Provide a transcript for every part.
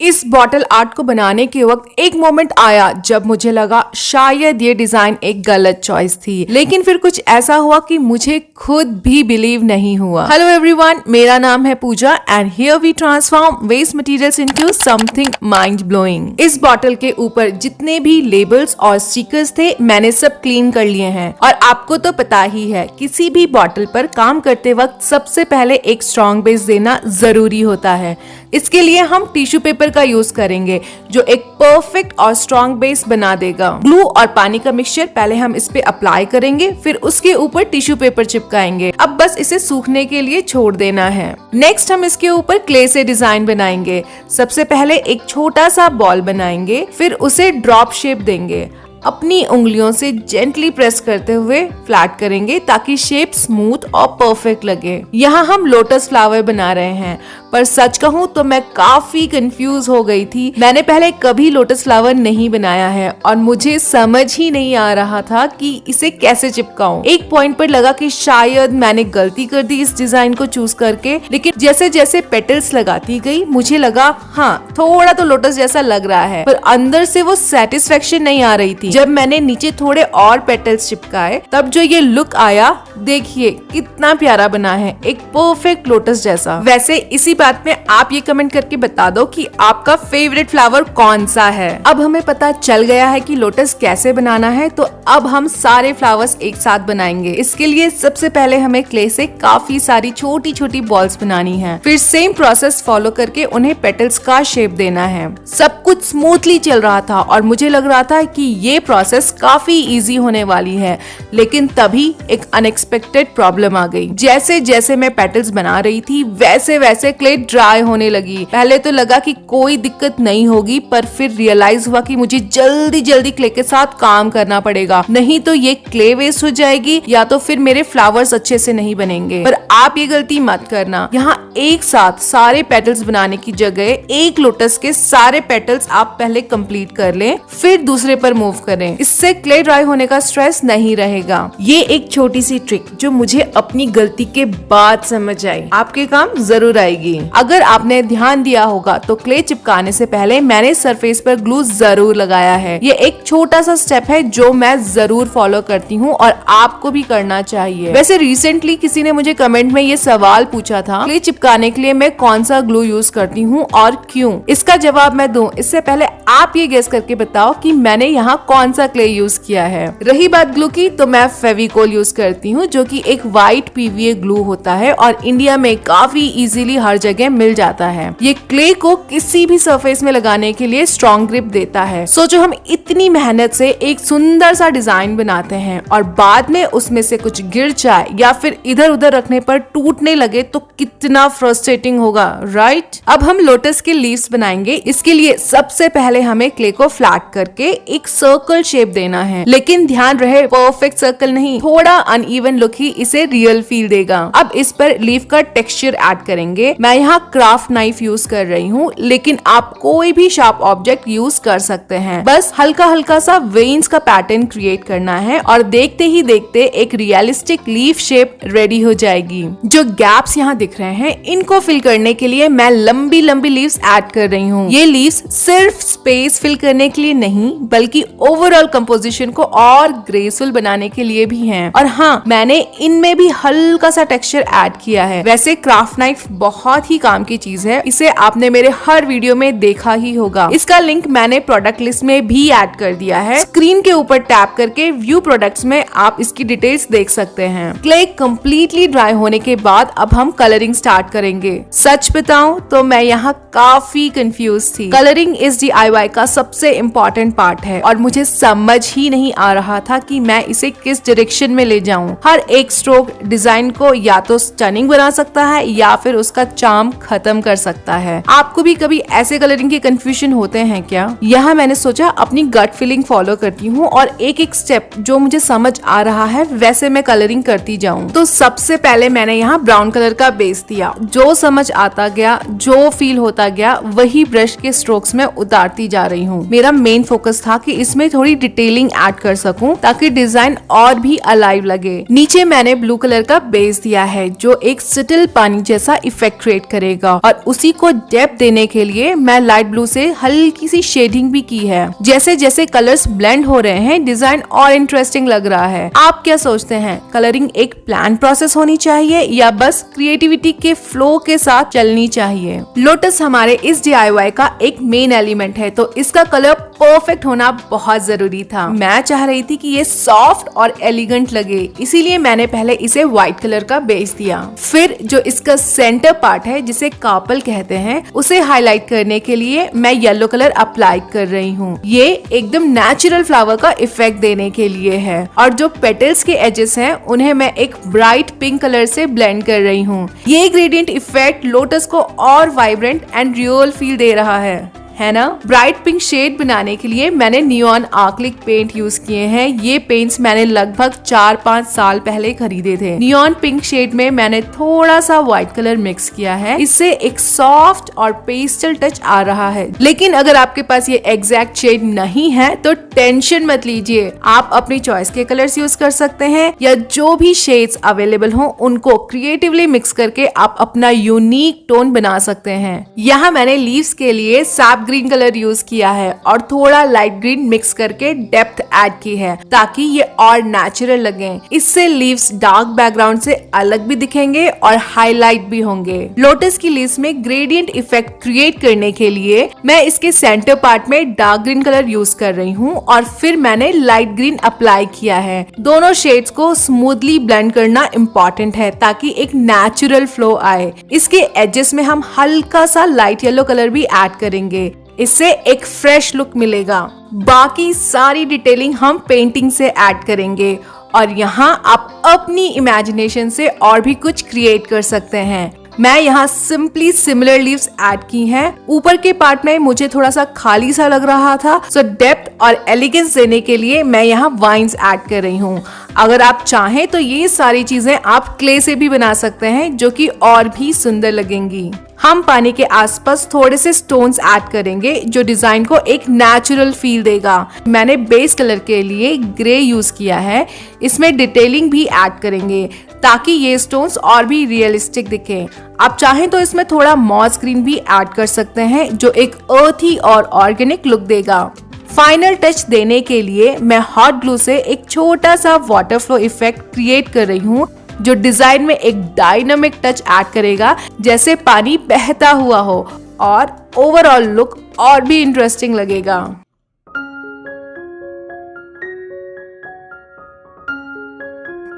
इस bottle art को बनाने के वक्त एक मोमेंट आया जब मुझे लगा शायद ये डिजाइन एक गलत चॉइस थी, लेकिन फिर कुछ ऐसा हुआ कि मुझे खुद भी बिलीव नहीं हुआ। हेलो एवरीवन, मेरा नाम है Pooja and here we transform waste materials into something mind blowing. इस बॉटल के ऊपर जितने भी लेबल्स और स्टिकर्स थे मैंने सब क्लीन कर लिए हैं और आपको तो पता ही है किसी भी बॉटल पर काम करते वक्त सबसे पहले एक स्ट्रॉन्ग बेस देना जरूरी होता है। इसके लिए हम टिश्यू पेपर का यूज करेंगे जो एक परफेक्ट और स्ट्रॉन्ग बेस बना देगा। ग्लू और पानी का मिक्सचर पहले हम इस पे अप्लाई करेंगे, फिर उसके ऊपर टिश्यू पेपर चिपकाएंगे। अब बस इसे सूखने के लिए छोड़ देना है। नेक्स्ट हम इसके ऊपर क्ले से डिजाइन बनाएंगे। सबसे पहले एक छोटा सा बॉल बनाएंगे, फिर उसे ड्रॉप शेप देंगे। अपनी उंगलियों से जेंटली प्रेस करते हुए फ्लैट करेंगे ताकि शेप स्मूथ और परफेक्ट लगे। यहाँ हम लोटस फ्लावर बना रहे हैं, पर सच कहूँ तो मैं काफी कंफ्यूज हो गई थी। मैंने पहले कभी लोटस फ्लावर नहीं बनाया है और मुझे समझ ही नहीं आ रहा था कि इसे कैसे चिपकाऊं। एक पॉइंट पर लगा कि शायद मैंने गलती कर दी इस डिजाइन को चूज करके, लेकिन जैसे जैसे पेटल्स लगाती गई मुझे लगा हाँ थोड़ा तो लोटस जैसा लग रहा है, पर अंदर से वो सेटिस्फेक्शन नहीं आ रही थी। जब मैंने नीचे थोड़े और पेटल्स चिपकाए तब जो ये लुक आया, देखिए कितना प्यारा बना है, एक परफेक्ट लोटस जैसा। वैसे इसी बात में आप ये कमेंट करके बता दो कि आपका फेवरेट फ्लावर कौन सा है। अब हमें पता चल गया है कि लोटस कैसे बनाना है, तो अब हम सारे फ्लावर्स एक साथ बनाएंगे। इसके लिए सबसे पहले हमें क्ले से काफी सारी छोटी छोटी बॉल्स बनानी है, फिर सेम प्रोसेस फॉलो करके उन्हें पेटल्स का शेप देना है। सब कुछ स्मूथली चल रहा था और मुझे लग रहा था कि ये प्रोसेस काफी इजी होने वाली है, लेकिन तभी एक अनएक्सपेक्टेड प्रॉब्लम आ गई। जैसे जैसे मैं पेटल्स बना रही थी वैसे वैसे क्ले ड्राई होने लगी। पहले तो लगा कि कोई दिक्कत नहीं होगी, पर फिर रियलाइज हुआ कि मुझे जल्दी जल्दी क्ले के साथ काम करना पड़ेगा, नहीं तो ये क्ले वेस्ट हो जाएगी या तो फिर मेरे फ्लावर्स अच्छे से नहीं बनेंगे। पर आप ये गलती मत करना। यहाँ एक साथ सारे पेटल्स बनाने की जगह एक लोटस के सारे पेटल्स आप पहले कंप्लीट कर लें, फिर दूसरे पर मूव करें। इससे क्ले ड्राई होने का स्ट्रेस नहीं रहेगा। ये एक छोटी सी ट्रिक जो मुझे अपनी गलती के बाद समझ आई, आपके काम जरूर आएगी। अगर आपने ध्यान दिया होगा तो क्ले चिपकाने से पहले मैंने सरफेस पर ग्लू जरूर लगाया है। ये एक छोटा सा स्टेप है जो मैं जरूर फॉलो करती हूँ और आपको भी करना चाहिए। वैसे रिसेंटली किसी ने मुझे कमेंट में ये सवाल पूछा था, क्ले चिपकाने के लिए मैं कौन सा ग्लू यूज करती हूँ और क्यों। इसका जवाब मैं दूं इससे पहले आप ये गेस करके बताओ कि मैंने यहाँ कौन सा क्ले यूज किया है। रही बात ग्लू की, तो मैं फेविकोल यूज करती हूँ जो कि एक व्हाइट पीवीए ग्लू होता है और इंडिया में काफी इजीली हर जगह मिल जाता है। ये क्ले को किसी भी सरफेस में लगाने के लिए स्ट्रॉन्ग ग्रिप देता है। सोचो हम इतनी मेहनत से एक सुंदर सा डिजाइन बनाते हैं और बाद में उसमें से कुछ गिर जाए या फिर इधर उधर रखने पर टूटने लगे तो कितना फ्रस्ट्रेटिंग होगा, राइट। अब हम लोटस के लीव्स बनाएंगे। इसके लिए सबसे पहले हमें क्ले को फ्लैट करके एक सर्कल शेप देना है, लेकिन ध्यान रहे परफेक्ट सर्कल नहीं, थोड़ा अनइवन लुक ही इसे रियल फील देगा। अब इस पर लीफ का टेक्सचर ऐड करेंगे। मैं यहाँ क्राफ्ट नाइफ यूज कर रही हूँ, लेकिन आप कोई भी शार्प ऑब्जेक्ट यूज कर सकते हैं। बस हल्का हल्का सा वेन्स का पैटर्न क्रिएट करना है और देखते ही देखते एक रियलिस्टिक लीफ शेप रेडी हो जाएगी। जो गैप्स यहाँ दिख रहे हैं इनको फिल करने के लिए मैं लंबी लंबी लीव्स ऐड कर रही हूँ। ये लीव्स सिर्फ स्पेस फिल करने के लिए नहीं बल्कि ओवरऑल कंपोजिशन को और ग्रेसफुल बनाने के लिए भी हैं। और हाँ, मैंने इनमें भी हल्का सा टेक्सचर ऐड किया है। वैसे क्राफ्ट नाइफ बहुत ही काम की चीज है, इसे आपने मेरे हर वीडियो में देखा ही होगा। इसका लिंक मैंने प्रोडक्ट लिस्ट में भी ऐड कर दिया है। स्क्रीन के ऊपर टैप करके व्यू प्रोडक्ट्स में आप इसकी डिटेल्स देख सकते हैं। क्ले कंप्लीटली ड्राई होने के बाद अब हम कलरिंग स्टार्ट करेंगे। सच बताऊं तो मैं यहाँ काफी कंफ्यूज थी। कलरिंग इस DIY का सबसे इम्पोर्टेंट पार्ट है और मुझे समझ ही नहीं आ रहा था कि मैं इसे किस डायरेक्शन में ले जाऊं। हर एक स्ट्रोक डिजाइन को या तो स्टनिंग बना सकता है या फिर उसका चार्म खत्म कर सकता है। आपको भी कभी ऐसे कलरिंग के कंफ्यूजन होते हैं क्या? यहाँ मैंने सोचा अपनी गट फीलिंग फॉलो करती हूँ और एक एक स्टेप जो मुझे समझ आ रहा है वैसे मैं कलरिंग करती जाऊँ। तो सबसे पहले मैंने यहाँ ब्राउन कलर का बेस दिया। जो समझ आता गया, जो फील होता गया, वही ब्रश के स्ट्रोक्स में उतारती जा रही हूँ। मेरा मेन फोकस था कि इसमें थोड़ी डिटेलिंग ऐड कर सकूं ताकि डिजाइन और भी अलाइव लगे। नीचे मैंने ब्लू कलर का बेस दिया है जो एक सटल पानी जैसा इफेक्ट क्रिएट क्रिएट करेगा। और उसी को डेप्थ देने के लिए मैं लाइट ब्लू से हल्की सी शेडिंग भी की है। जैसे जैसे कलर्स ब्लेंड हो रहे हैं डिजाइन और इंटरेस्टिंग लग रहा है। आप क्या सोचते हैं, कलरिंग एक प्लान प्रोसेस होनी चाहिए या बस क्रिएटिविटी के फ्लो के साथ चलनी चाहिए? लोटस हमारे इस DIY का एक मेन एलिमेंट है, तो इसका कलर परफेक्ट होना बहुत जरूरी था। मैं चाह रही थी कि ये सॉफ्ट और एलिगेंट लगे, इसीलिए मैंने पहले इसे व्हाइट कलर का बेस दिया। फिर जो इसका सेंटर पार्ट है जिसे कार्पल कहते हैं, उसे हाईलाइट करने के लिए मैं येलो कलर अप्लाई कर रही हूँ। ये एकदम नेचुरल फ्लावर का इफेक्ट देने के लिए है। और जो पेटल्स के एजेस हैं उन्हें मैं एक ब्राइट पिंक कलर से ब्लेंड कर रही हूँ। ये ग्रेडियंट इफेक्ट लोटस को और वाइब्रेंट एंड रियल फील दे रहा है ना। ब्राइट पिंक शेड बनाने के लिए मैंने नियॉन आर्क्लिक पेंट यूज किए हैं। ये पेंट्स मैंने लगभग 4-5 साल पहले खरीदे थे। नियॉन पिंक शेड में मैंने थोड़ा सा व्हाइट कलर मिक्स किया है, इससे एक सॉफ्ट और पेस्टल टच आ रहा है। लेकिन अगर आपके पास ये एग्जैक्ट शेड नहीं है तो टेंशन मत लीजिए, आप अपनी चॉइस के कलर्स यूज कर सकते हैं या जो भी शेड्स अवेलेबल हो उनको क्रिएटिवली मिक्स करके आप अपना यूनिक टोन बना सकते हैं। यहाँ मैंने लीव्स के लिए सैप ग्रीन कलर यूज किया है और थोड़ा लाइट ग्रीन मिक्स करके डेप्थ ऐड की है ताकि ये और नेचुरल लगे। इससे लीव्स डार्क बैकग्राउंड से अलग भी दिखेंगे और हाईलाइट भी होंगे। लोटस की लीव्स में ग्रेडियंट इफेक्ट क्रिएट करने के लिए मैं इसके सेंटर पार्ट में डार्क ग्रीन कलर यूज कर रही हूँ और फिर मैंने लाइट ग्रीन अप्लाई किया है। दोनों शेड्स को स्मूथली ब्लेंड करना इम्पोर्टेंट है ताकि एक नेचुरल फ्लो आए। इसके एजेस में हम हल्का सा लाइट येलो कलर भी ऐड करेंगे, इससे एक फ्रेश लुक मिलेगा। बाकी सारी डिटेलिंग हम पेंटिंग से ऐड करेंगे और यहाँ आप अपनी इमेजिनेशन से और भी कुछ क्रिएट कर सकते हैं। मैं यहाँ सिंपली सिमिलर लीव्स ऐड की हैं। ऊपर के पार्ट में मुझे थोड़ा सा खाली सा लग रहा था, सो डेप्थ और एलिगेंस देने के लिए मैं यहाँ वाइन्स ऐड कर रही हूँ। अगर आप चाहें तो ये सारी चीजें आप क्ले से भी बना सकते हैं जो कि और भी सुंदर लगेंगी। हम पानी के आसपास थोड़े से स्टोन्स ऐड करेंगे जो डिजाइन को एक नेचुरल फील देगा। मैंने बेस कलर के लिए ग्रे यूज किया है, इसमें डिटेलिंग भी ऐड करेंगे ताकि ये स्टोन्स और भी रियलिस्टिक दिखे। आप चाहें तो इसमें थोड़ा मॉस ग्रीन भी ऐड कर सकते हैं जो एक अर्थी और ऑर्गेनिक लुक देगा। फाइनल टच देने के लिए मैं हॉट ग्लू से एक छोटा सा वाटर फ्लो इफेक्ट क्रिएट कर रही हूँ जो डिजाइन में एक डायनामिक टच ऐड करेगा, जैसे पानी बहता हुआ हो, और ओवरऑल लुक और भी इंटरेस्टिंग लगेगा।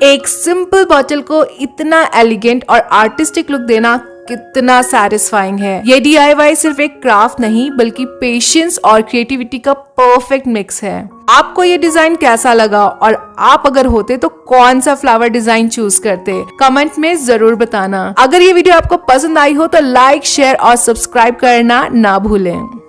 एक सिंपल बॉटल को इतना एलिगेंट और आर्टिस्टिक लुक देना कितना सैटिस्फाइंग है। ये DIY सिर्फ एक क्राफ्ट नहीं बल्कि पेशेंस और क्रिएटिविटी का परफेक्ट मिक्स है। आपको ये डिजाइन कैसा लगा और आप अगर होते तो कौन सा फ्लावर डिजाइन चूज करते? कमेंट में जरूर बताना। अगर ये वीडियो आपको पसंद आई हो तो लाइक, शेयर और सब्सक्राइब करना ना भूलें।